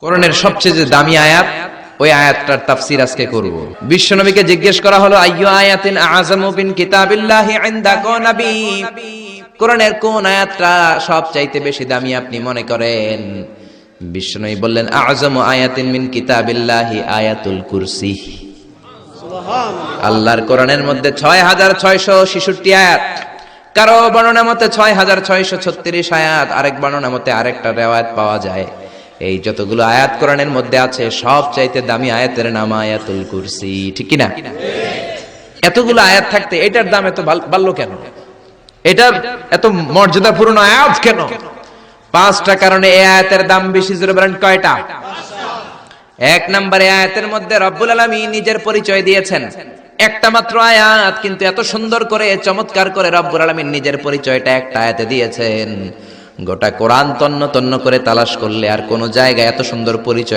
কোরআনের সবচেয়ে দামি আয়াত, ওই আয়াতটার তাফসীর আজকে করব। বিশ্বনবীকে জিজ্ঞেস করা হলো, আইয়ু আয়াতিন আযামু মিন কিতাবিল্লাহি ইনদাকা নবী, কোরআনের কোন আয়াতটা সবচাইতে বেশি দামি আপনি মনে করেন? বিশ্বনবী বললেন, আযামু আয়াতিন মিন কিতাবিল্লাহি আয়াতুল কুরসি। আল্লাহর কোরআনের মধ্যে ৬৬৬৬ আয়াত, কারো বর্ণনা মতে ৬৬৩৬ আয়াত, আরেক বর্ণনা মতে আরেকটা রিওয়ায়াত পাওয়া যায়। এই যতগুলো আয়াত কোরআনের মধ্যে আছে, সব চাইতে দামি আয়াতের নাম আয়াতুল কুরসি, ঠিক কি না? এতগুলো আয়াত থাকতে এটার দাম এত বাড়লো কেন? এটার এত মর্যাদাপূর্ণ আয়াত কেন? ৫টা কারণে এই আয়াতের দাম বেশি। জোরে বলেন কয়টা? ১ নম্বরে, আয়াতের মধ্যে রব্বুল আলামিন নিজের পরিচয় দিয়েছেন। একটা মাত্র আয়াত, কিন্তু এত সুন্দর করে চমৎকার করে রব্বুল আলামিন নিজের পরিচয়টা একটা আয়াতে দিয়েছেন। গোটা কোরআন তন্ন তন্ন করে তালাশ করলে আর কোন জায়গায় এত সুন্দর পরিচয়